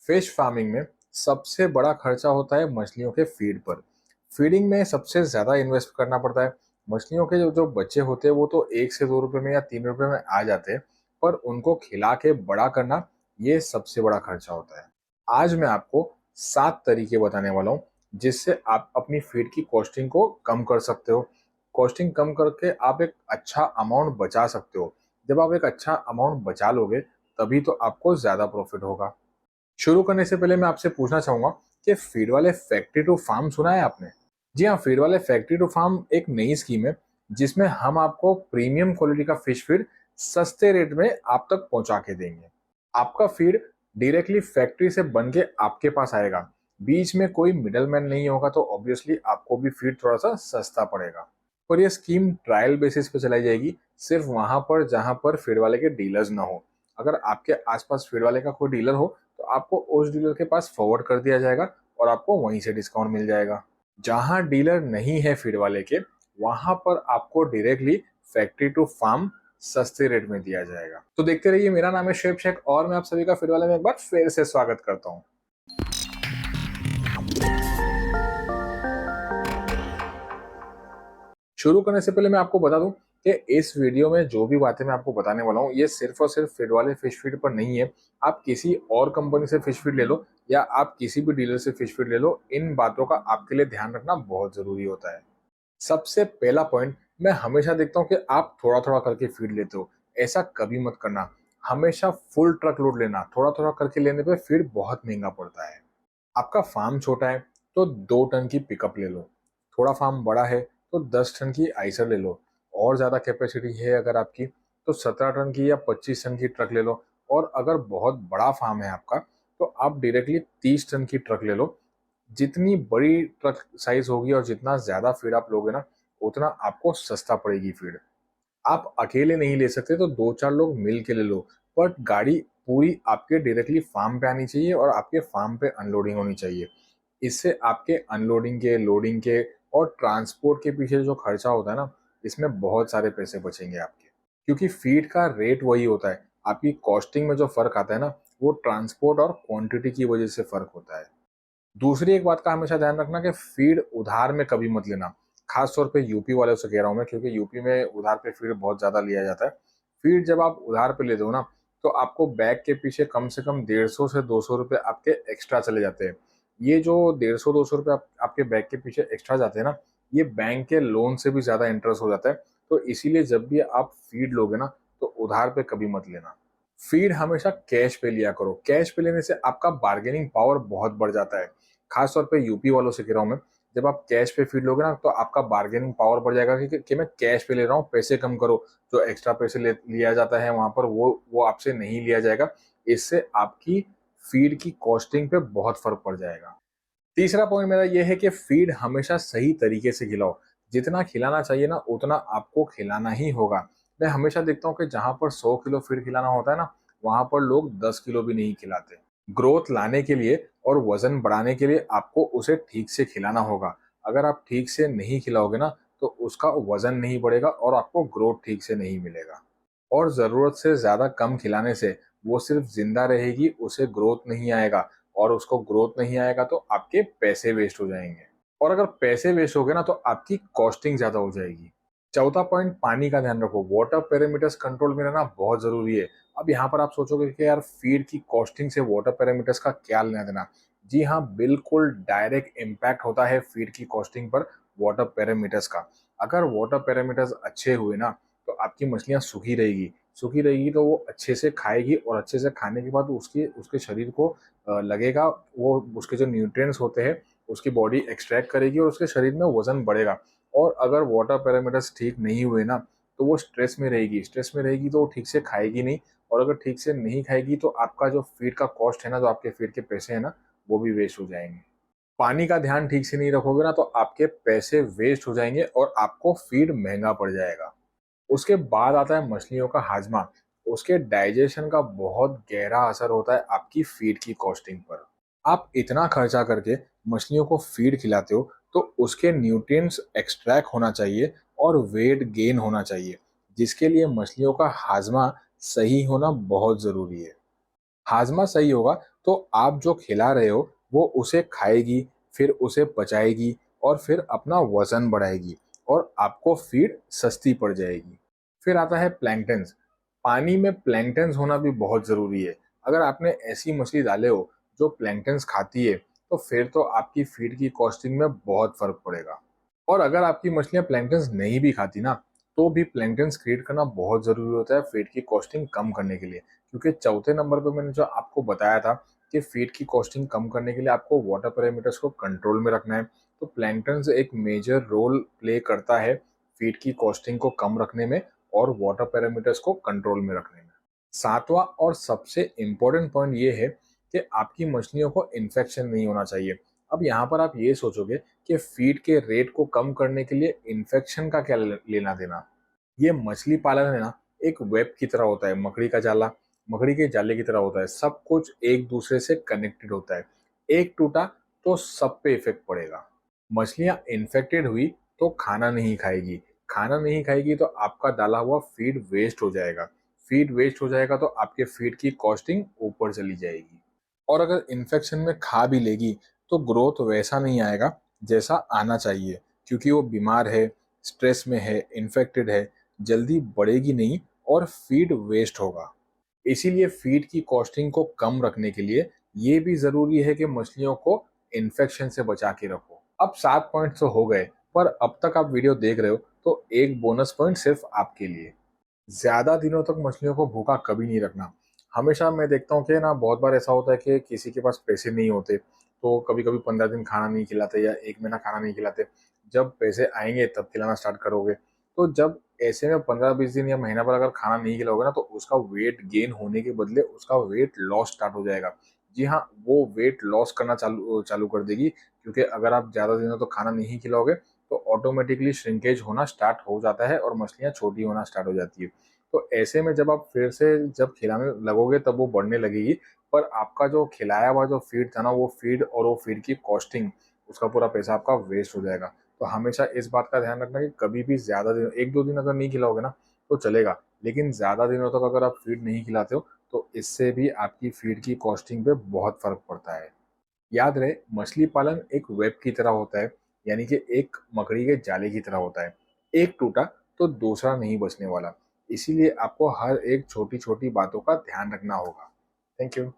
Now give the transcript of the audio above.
Fish farming में सबसे बड़ा खर्चा होता है मछलियों के फीड पर। फीडिंग में सबसे ज़्यादा इन्वेस्ट करना पड़ता है। मछलियों के जो जो बच्चे होते हैं वो तो 1 से 2 रुपए में या 3 रुपए में आ जाते हैं, पर उनको खिला के बड़ा करना ये सबसे बड़ा खर्चा होता है। आज मैं आपको 7 तरीके बताने वाला हूँ जिससे आप अपनी फीड की कॉस्टिंग को कम कर सकते हो। कॉस्टिंग कम करके आप एक अच्छा अमाउंट बचा सकते हो। जब आप एक अच्छा अमाउंट बचा लोगे तभी तो आपको ज़्यादा प्रॉफिट होगा। शुरू करने से पहले मैं आपसे पूछना चाहूंगा कि फीड वाले फैक्ट्री टू फार्म सुना है आपने? जी हाँ, फीड वाले फैक्ट्री टू फार्म एक नई स्कीम है जिसमें हम आपको प्रीमियम क्वालिटी का फिश फीड सस्ते रेट में आप तक पहुंचा के देंगे। आपका फीड डायरेक्टली फैक्ट्री से बन के आपके पास आएगा। बीच में कोई मिडलमैन नहीं होगा, तो ऑब्वियसली आपको भी फीड थोड़ा सा सस्ता पड़ेगा। पर यह स्कीम ट्रायल बेसिस पे चलाई जाएगी, सिर्फ वहां पर जहां पर फीड वाले के डीलर्स ना हो। अगर आपके आसपास फीड वाले का कोई डीलर हो तो आपको उस डीलर के पास फॉरवर्ड कर दिया जाएगा और आपको वहीं से डिस्काउंट मिल जाएगा। जहां डीलर नहीं है फीड वाले के, वहां पर आपको डायरेक्टली फैक्ट्री टू फार्म सस्ते रेट में दिया जाएगा। तो देखते रहिए। मेरा नाम है शेफ शेख और मैं आप सभी का फीड वाले में एक बार फिर से स्वागत करता हूँ। शुरू करने से पहले मैं आपको बता दूं कि इस वीडियो में जो भी बातें मैं आपको बताने वाला हूँ ये सिर्फ और सिर्फ फीड वाले फिश फीड पर नहीं है। आप किसी और कंपनी से फिश फीड ले लो या आप किसी भी डीलर से फिश फीड ले लो, इन बातों का आपके लिए ध्यान रखना बहुत जरूरी होता है। सबसे पहला पॉइंट, मैं हमेशा देखता हूँ कि आप थोड़ा थोड़ा करके फीड लेते हो। ऐसा कभी मत करना। हमेशा फुल ट्रक लोड लेना। थोड़ा थोड़ा करके लेने पे फीड बहुत महंगा पड़ता है। आपका फार्म छोटा है तो 2 टन की पिकअप ले लो। थोड़ा फार्म बड़ा है तो 10 टन की आइसर ले लो। और ज़्यादा कैपेसिटी है अगर आपकी तो 17 टन की या 25 टन की ट्रक ले लो। और अगर बहुत बड़ा फार्म है आपका तो आप डायरेक्टली 30 टन की ट्रक ले लो। जितनी बड़ी ट्रक साइज होगी और जितना ज़्यादा फीड आप लोगे ना, उतना आपको सस्ता पड़ेगी फीड। आप अकेले नहीं ले सकते तो 2-4 लोग मिल के ले लो, बट गाड़ी पूरी आपके डायरेक्टली फार्म पे आनी चाहिए और आपके फार्म पे अनलोडिंग होनी चाहिए। इससे आपके अनलोडिंग के, लोडिंग के और ट्रांसपोर्ट के पीछे जो खर्चा होता है ना, इसमें बहुत सारे पैसे बचेंगे आपके। क्योंकि फीड का रेट वही होता है, आपकी कॉस्टिंग में जो फर्क आता है ना, वो ट्रांसपोर्ट और क्वांटिटी की वजह से फर्क होता है। दूसरी एक बात का हमेशा ध्यान रखना कि फीड उधार में कभी मत लेना। खास तौर पे यूपी वालों से कह रहा हूँ मैं, क्योंकि यूपी में उधार पे फीड बहुत ज्यादा लिया जाता है। फीड जब आप उधार पे लेते हो ना, तो आपको बैग के पीछे कम से कम 150 से 200 रुपए आपके एक्स्ट्रा चले जाते हैं। ये जो 150-200 रुपए आपके बैग के पीछे एक्स्ट्रा जाते हैं ना, ये बैंक के लोन से भी ज्यादा इंटरेस्ट हो जाता है। तो इसीलिए जब भी आप फीड लोगे ना, तो उधार पे कभी मत लेना। फीड हमेशा कैश पे लिया करो। कैश पे लेने से आपका बार्गेनिंग पावर बहुत बढ़ जाता है। खास तौर पे यूपी वालों से कह रहा हूँ मैं, जब आप कैश पे फीड लोगे ना तो आपका बार्गेनिंग पावर बढ़ जाएगा कि मैं कैश पे ले रहा हूँ, पैसे कम करो। जो एक्स्ट्रा पैसे लिया जाता है वहां पर वो आपसे नहीं लिया जाएगा। इससे आपकी फीड की कॉस्टिंग पे बहुत फर्क पड़ जाएगा। तीसरा पॉइंट मेरा ये है कि फीड हमेशा सही तरीके से खिलाओ। जितना खिलाना चाहिए ना उतना आपको खिलाना ही होगा। मैं हमेशा देखता हूँ कि जहां पर 100 किलो फीड खिलाना होता है ना, वहां पर लोग 10 किलो भी नहीं खिलाते। ग्रोथ लाने के लिए और वजन बढ़ाने के लिए आपको उसे ठीक से खिलाना होगा। अगर आप ठीक से नहीं खिलाओगे ना, तो उसका वजन नहीं बढ़ेगा और आपको ग्रोथ ठीक से नहीं मिलेगा। और ज़रूरत से ज़्यादा कम खिलाने से वो सिर्फ जिंदा रहेगी, उसे ग्रोथ नहीं आएगा। और उसको ग्रोथ नहीं आएगा तो आपके पैसे वेस्ट हो जाएंगे। और अगर पैसे वेस्ट हो गए ना तो आपकी कॉस्टिंग ज़्यादा हो जाएगी। चौथा पॉइंट, पानी का ध्यान रखो। वाटर पैरामीटर्स कंट्रोल में रहना बहुत ज़रूरी है। अब यहाँ पर आप सोचोगे कि यार फीड की कॉस्टिंग से वाटर पैरामीटर्स का क्या लेना देना। जी हाँ, बिल्कुल डायरेक्ट इम्पैक्ट होता है फीड की कॉस्टिंग पर वाटर पैरामीटर्स का। अगर वाटर पैरामीटर्स अच्छे हुए ना, तो आपकी मछलियाँ सूखी रहेगी। सूखी रहेगी तो वो अच्छे से खाएगी और अच्छे से खाने के बाद उसकी उसके शरीर को लगेगा, वो उसके जो न्यूट्रिएंट्स होते हैं उसकी बॉडी एक्सट्रैक्ट करेगी और उसके शरीर में वजन बढ़ेगा। और अगर वाटर पैरामीटर्स ठीक नहीं हुए ना, तो वो स्ट्रेस में रहेगी। स्ट्रेस में रहेगी तो वो ठीक से खाएगी नहीं। और अगर ठीक से नहीं खाएगी तो आपका जो फीड का कॉस्ट है ना, जो आपके फीड के पैसे है ना, वो भी वेस्ट हो जाएंगे। पानी का ध्यान ठीक से नहीं रखोगे ना तो आपके पैसे वेस्ट हो जाएंगे और आपको फीड महंगा पड़ जाएगा। उसके बाद आता है मछलियों का हाजमा। उसके डाइजेशन का बहुत गहरा असर होता है आपकी फीड की कॉस्टिंग पर। आप इतना खर्चा करके मछलियों को फीड खिलाते हो तो उसके न्यूट्रिएंट्स एक्सट्रैक्ट होना चाहिए और वेट गेन होना चाहिए, जिसके लिए मछलियों का हाजमा सही होना बहुत ज़रूरी है। हाजमा सही होगा तो आप जो खिला रहे हो वो उसे खाएगी, फिर उसे पचाएगी और फिर अपना वजन बढ़ाएगी और आपको फीड सस्ती पड़ जाएगी। फिर आता है प्लैंकटन्स। पानी में प्लैंकटन्स होना भी बहुत ज़रूरी है। अगर आपने ऐसी मछली डाले हो जो प्लैंकटन्स खाती है, तो फिर तो आपकी फीड की कॉस्टिंग में बहुत फ़र्क पड़ेगा। और अगर आपकी मछलियाँ प्लैंकटन्स नहीं भी खाती ना, तो भी प्लैंकटन्स क्रिएट करना बहुत ज़रूरी होता है फीड की कॉस्टिंग कम करने के लिए। क्योंकि चौथे नंबर पे मैंने जो आपको बताया था कि फीड की कॉस्टिंग कम करने के लिए आपको वाटर पैरामीटर्स को कंट्रोल में रखना है। तो प्लैंकटन्स एक मेजर रोल प्ले करता है फीड की कॉस्टिंग को कम रखने में और वाटर पैरामीटर्स को कंट्रोल में रखने में। सातवां और सबसे इम्पोर्टेंट पॉइंट ये है कि आपकी मछलियों को इन्फेक्शन नहीं होना चाहिए। अब यहाँ पर आप ये सोचोगे कि फीड के रेट को कम करने के लिए इन्फेक्शन का क्या लेना देना। ये मछली पालन है ना, एक वेब की तरह होता है। मकड़ी का जाला मकड़ी के जाले की तरह होता है। सब कुछ एक दूसरे से कनेक्टेड होता है। एक टूटा तो सब पे इफेक्ट पड़ेगा। मछलियां इन्फेक्टेड हुई तो खाना नहीं खाएगी। खाना नहीं खाएगी तो आपका डाला हुआ फीड वेस्ट हो जाएगा। फीड वेस्ट हो जाएगा तो आपके फीड की कॉस्टिंग ऊपर चली जाएगी। और अगर इन्फेक्शन में खा भी लेगी तो ग्रोथ वैसा नहीं आएगा जैसा आना चाहिए, क्योंकि वो बीमार है, स्ट्रेस में है, इन्फेक्टेड है, जल्दी बढ़ेगी नहीं और फीड वेस्ट होगा। इसीलिए फीड की कॉस्टिंग को कम रखने के लिए ये भी जरूरी है कि मछलियों को इन्फेक्शन से बचा के रखो। अब 7 पॉइंट तो हो गए, पर अब तक आप वीडियो देख रहे हो तो एक बोनस पॉइंट सिर्फ आपके लिए। ज़्यादा दिनों तक मछलियों को भूखा कभी नहीं रखना। हमेशा मैं देखता हूँ कि ना बहुत बार ऐसा होता है कि किसी के पास पैसे नहीं होते, तो कभी-कभी 15 दिन खाना नहीं खिलाते या 1 महीना खाना नहीं खिलाते। जब पैसे आएँगे तब खिलाना स्टार्ट करोगे। तो जब ऐसे में 15-20 दिन या महीना भर अगर खाना नहीं खिलाओगे ना, तो उसका वेट गेन होने के बदले उसका वेट लॉस स्टार्ट हो जाएगा। जी हाँ, वो वेट लॉस करना चालू चालू कर देगी, क्योंकि अगर आप ज़्यादा दिनों तक खाना नहीं खिलाओगे तो ऑटोमेटिकली श्रिंकेज होना स्टार्ट हो जाता है और मछलियाँ छोटी होना स्टार्ट हो जाती है। तो ऐसे में जब आप फिर से जब खिलाने लगोगे तब वो बढ़ने लगेगी, पर आपका जो खिलाया हुआ जो फीड था ना, वो फीड और वो फीड की कॉस्टिंग, उसका पूरा पैसा आपका वेस्ट हो जाएगा। तो हमेशा इस बात का ध्यान रखना कि कभी भी ज़्यादा दिन 1-2 दिन अगर नहीं खिलाओगे ना तो चलेगा, लेकिन ज़्यादा दिनों तक अगर आप फीड नहीं खिलाते हो तो इससे भी आपकी फीड की कॉस्टिंग पे बहुत फ़र्क पड़ता है। याद रहे, मछली पालन एक वेब की तरह होता है, यानी कि एक मकड़ी के जाले की तरह होता है। एक टूटा तो दूसरा नहीं बचने वाला। इसीलिए आपको हर एक छोटी छोटी बातों का ध्यान रखना होगा। Thank you.